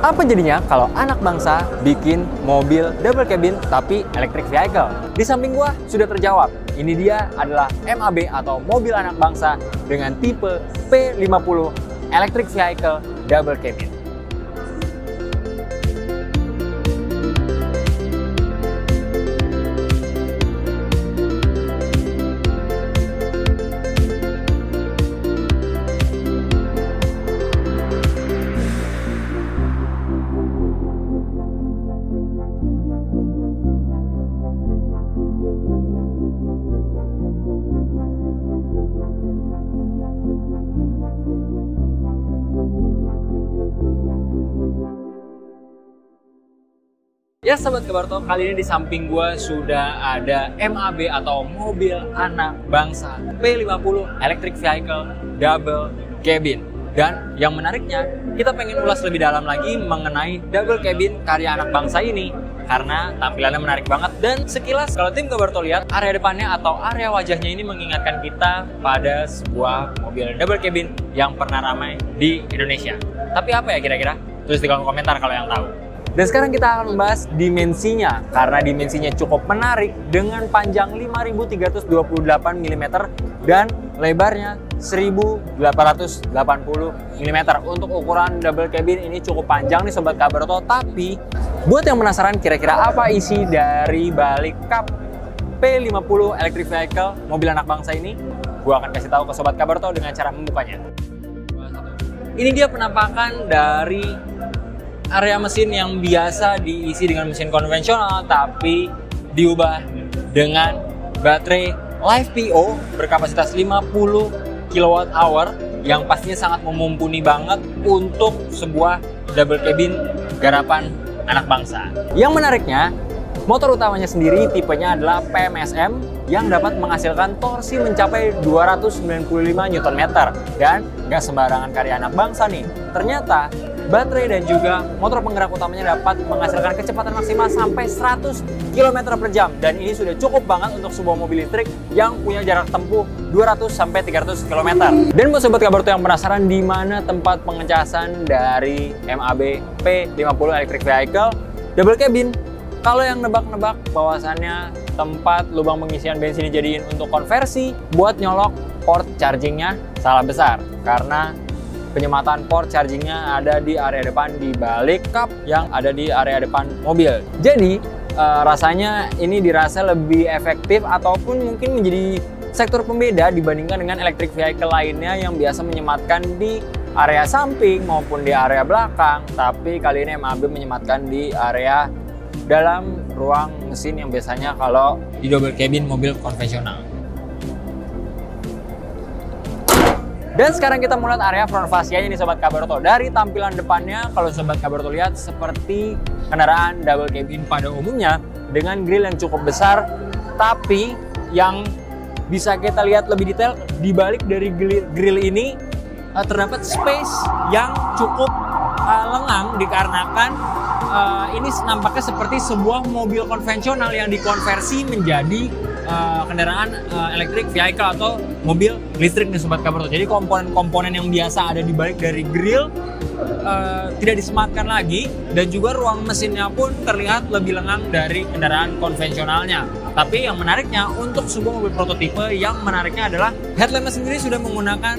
Apa jadinya kalau anak bangsa bikin mobil double cabin tapi electric vehicle? Di samping gua sudah terjawab. Ini dia adalah MAB atau mobil anak bangsa dengan tipe P50 electric vehicle double cabin. Ya Sobat Kabarto, kali ini di samping gua sudah ada MAB atau mobil anak bangsa P50 electric vehicle double cabin. Dan yang menariknya, kita pengen ulas lebih dalam lagi mengenai double cabin karya anak bangsa ini. Karena tampilannya menarik banget dan sekilas kalau tim Kabarto lihat area depannya atau area wajahnya ini mengingatkan kita pada sebuah mobil double cabin yang pernah ramai di Indonesia. Tapi apa ya kira-kira? Tulis di kolom komentar kalau yang tahu. Dan sekarang kita akan membahas dimensinya, karena dimensinya cukup menarik dengan panjang 5328 mm dan lebarnya 1880 mm. Untuk ukuran double cabin ini cukup panjang nih Sobat Kabarto, tapi buat yang penasaran kira-kira apa isi dari balik kap P50 electric vehicle mobil anak bangsa ini, gua akan kasih tahu ke Sobat Kabarto dengan cara membukanya. Ini dia penampakan dari area mesin yang biasa diisi dengan mesin konvensional tapi diubah dengan baterai LiFePO berkapasitas 50 kWh yang pastinya sangat memumpuni banget untuk sebuah double cabin garapan anak bangsa. Yang menariknya, motor utamanya sendiri tipenya adalah PMSM yang dapat menghasilkan torsi mencapai 295 Nm. Dan gak sembarangan karya anak bangsa nih, ternyata baterai dan juga motor penggerak utamanya dapat menghasilkan kecepatan maksimal sampai 100 km per jam. Dan ini sudah cukup banget untuk sebuah mobil listrik yang punya jarak tempuh 200-300 km. Dan buat Sobat Kabarto yang penasaran di mana tempat pengecasan dari MAB P50 electric vehicle double cabin, kalau yang nebak-nebak bahwasannya tempat lubang pengisian bensin dijadiin untuk konversi buat nyolok port chargingnya, salah besar. Karena penyematan port chargingnya ada di area depan di balik kap yang ada di area depan mobil. Jadi rasanya ini dirasa lebih efektif ataupun mungkin menjadi sektor pembeda dibandingkan dengan electric vehicle lainnya yang biasa menyematkan di area samping maupun di area belakang. Tapi kali ini MAB menyematkan di area dalam ruang mesin yang biasanya kalau di double cabin mobil konvensional. Dan sekarang kita mulai area front fascianya nih Sobat Kabarto. Dari tampilan depannya, kalau Sobat Kabarto lihat seperti kendaraan double cabin pada umumnya dengan grill yang cukup besar, tapi yang bisa kita lihat lebih detail di balik dari grill ini terdapat space yang cukup lengang dikarenakan ini nampaknya seperti sebuah mobil konvensional yang dikonversi menjadi kendaraan electric vehicle atau mobil listrik nih Sobat Kabarto. Jadi komponen-komponen yang biasa ada di balik dari grill tidak disematkan lagi dan juga ruang mesinnya pun terlihat lebih lengang dari kendaraan konvensionalnya. Tapi yang menariknya untuk sebuah mobil prototipe yang menariknya adalah headlampnya sendiri sudah menggunakan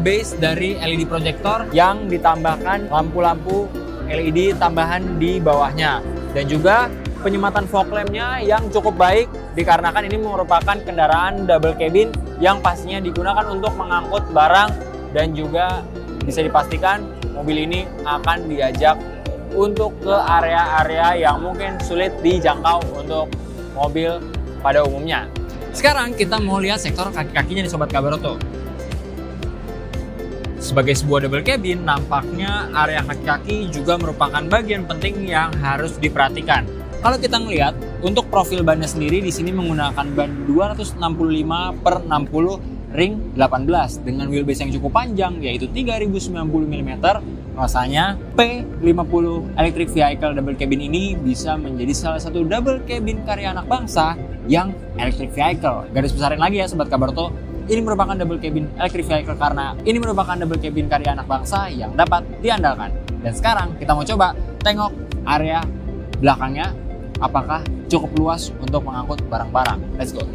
base dari LED projector yang ditambahkan lampu-lampu LED tambahan di bawahnya. Dan juga penyematan fog lampnya yang cukup baik dikarenakan ini merupakan kendaraan double cabin yang pastinya digunakan untuk mengangkut barang dan juga bisa dipastikan mobil ini akan diajak untuk ke area-area yang mungkin sulit dijangkau untuk mobil pada umumnya. Sekarang kita mau lihat sektor kaki-kakinya nih Sobat Kabarto. Sebagai sebuah double cabin, nampaknya area kaki-kaki juga merupakan bagian penting yang harus diperhatikan. Kalau kita ngelihat untuk profil bannya sendiri di sini menggunakan ban 265/60 ring 18 dengan wheelbase yang cukup panjang yaitu 3090 mm. Rasanya P50 electric vehicle double cabin ini bisa menjadi salah satu double cabin karya anak bangsa yang electric vehicle. Garis besarin lagi ya Sobat Kabarto, ini merupakan double cabin electric vehicle karena ini merupakan double cabin karya anak bangsa yang dapat diandalkan. Dan sekarang kita mau coba tengok area belakangnya, apakah cukup luas untuk mengangkut barang-barang. Let's go.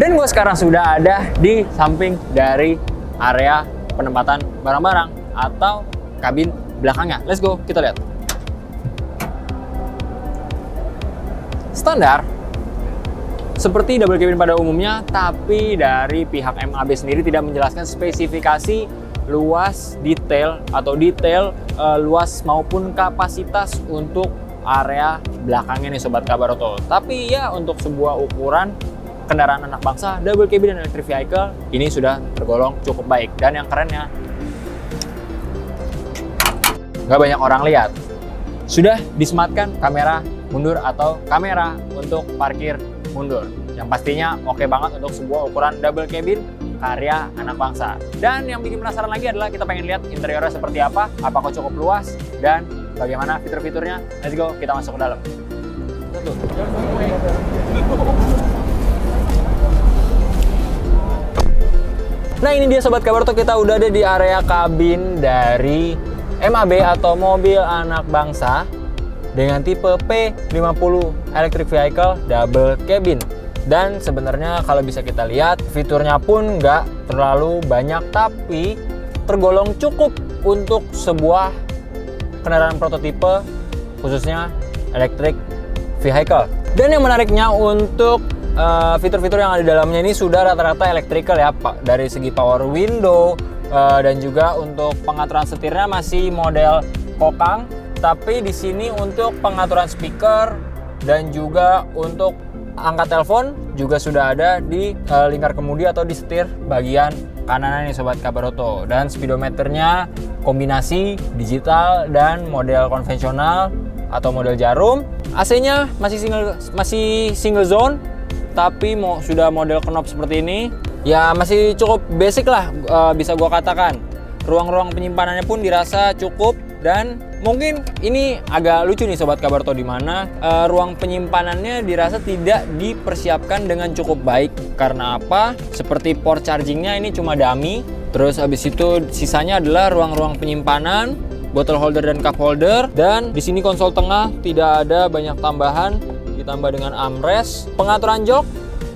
Dan gue sekarang sudah ada di samping dari area penempatan barang-barang atau kabin belakangnya. Let's go, kita lihat. Standar seperti double cabin pada umumnya, tapi dari pihak MAB sendiri tidak menjelaskan spesifikasi luas detail luas maupun kapasitas untuk area belakangnya nih Sobat Kabar Auto. Tapi ya untuk sebuah ukuran kendaraan anak bangsa double cabin dan electric vehicle ini sudah tergolong cukup baik. Dan yang kerennya, nggak banyak orang lihat, sudah disematkan kamera mundur atau kamera untuk parkir mundur, yang pastinya oke banget untuk sebuah ukuran double cabin karya anak bangsa. Dan yang bikin penasaran lagi adalah kita pengen lihat interiornya seperti apa, apakah cukup luas, dan bagaimana fitur-fiturnya. Let's go, kita masuk ke dalam. Nah ini dia Sobat Kabar Auto, kita udah ada di area kabin dari MAB atau mobil anak bangsa dengan tipe P50 electric vehicle double cabin. Dan sebenarnya kalau bisa kita lihat, fiturnya pun nggak terlalu banyak, tapi tergolong cukup untuk sebuah kendaraan prototipe, khususnya electric vehicle. Dan yang menariknya untuk fitur-fitur yang ada di dalamnya ini sudah rata-rata electrical ya Pak. Dari segi power window dan juga untuk pengaturan setirnya masih model kokang. Tapi di sini untuk pengaturan speaker dan juga untuk angkat telepon juga sudah ada di lingkar kemudi atau di setir bagian kanan nih Sobat Kabar Auto. Dan speedometernya kombinasi digital dan model konvensional atau model jarum. AC-nya masih single zone, tapi sudah model knob seperti ini. Ya masih cukup basic lah, bisa gua katakan. Ruang-ruang penyimpanannya pun dirasa cukup. Dan mungkin ini agak lucu nih Sobat Kabar Auto, di mana ruang penyimpanannya dirasa tidak dipersiapkan dengan cukup baik. Karena apa? Seperti port chargingnya ini cuma dummy. Terus habis itu sisanya adalah ruang-ruang penyimpanan, bottle holder dan cup holder. Dan di sini konsol tengah tidak ada banyak tambahan, ditambah dengan armrest. Pengaturan jok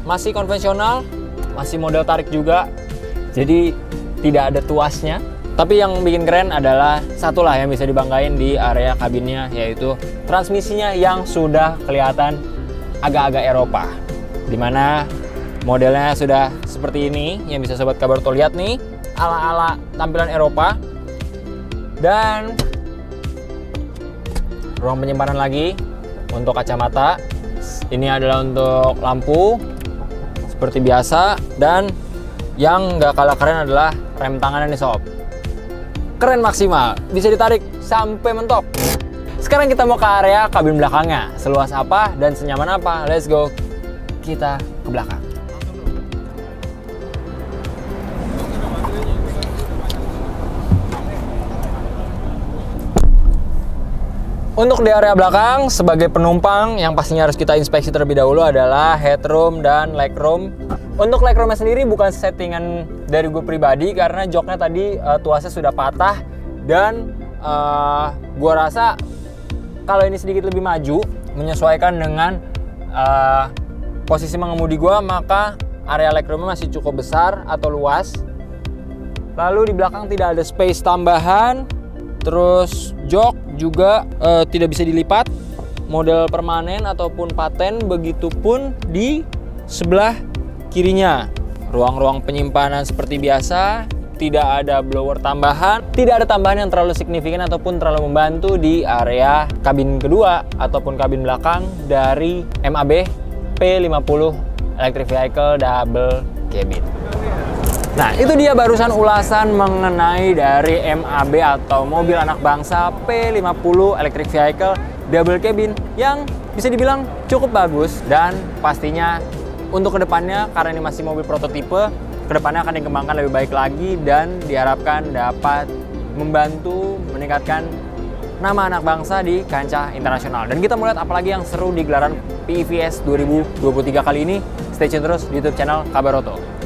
masih konvensional, masih model tarik juga. Jadi tidak ada tuasnya. Tapi yang bikin keren adalah satulah yang bisa dibanggain di area kabinnya, yaitu transmisinya yang sudah kelihatan agak-agak Eropa. Dimana modelnya sudah seperti ini, yang bisa Sobat Kabar Auto lihat nih, ala-ala tampilan Eropa. Dan ruang penyimpanan lagi untuk kacamata. Ini adalah untuk lampu seperti biasa. Dan yang nggak kalah keren adalah rem tangannya nih Sob. Keren maksimal, bisa ditarik sampai mentok. Sekarang kita mau ke area kabin belakangnya. Seluas apa dan senyaman apa? Let's go, kita ke belakang. Untuk di area belakang, sebagai penumpang yang pastinya harus kita inspeksi terlebih dahulu adalah headroom dan legroom. Untuk legroomnya sendiri bukan settingan dari gue pribadi, karena joknya tadi tuasnya sudah patah. Dan gue rasa kalau ini sedikit lebih maju, menyesuaikan dengan posisi mengemudi gue, maka area legroomnya masih cukup besar atau luas. Lalu di belakang tidak ada space tambahan. Terus jok juga tidak bisa dilipat, model permanen ataupun paten. Begitupun di sebelah kirinya. Ruang-ruang penyimpanan seperti biasa, tidak ada blower tambahan, tidak ada tambahan yang terlalu signifikan ataupun terlalu membantu di area kabin kedua ataupun kabin belakang dari MAB P50 Electric Vehicle Double Cabin. Nah, itu dia barusan ulasan mengenai dari MAB atau mobil anak bangsa P50 Electric Vehicle Double Cabin yang bisa dibilang cukup bagus. Dan pastinya untuk kedepannya, karena ini masih mobil prototipe, kedepannya akan dikembangkan lebih baik lagi dan diharapkan dapat membantu meningkatkan nama anak bangsa di kancah internasional. Dan kita mau lihat apalagi yang seru di gelaran PIVS 2023 kali ini. Stay tune terus di YouTube channel Kabar Oto.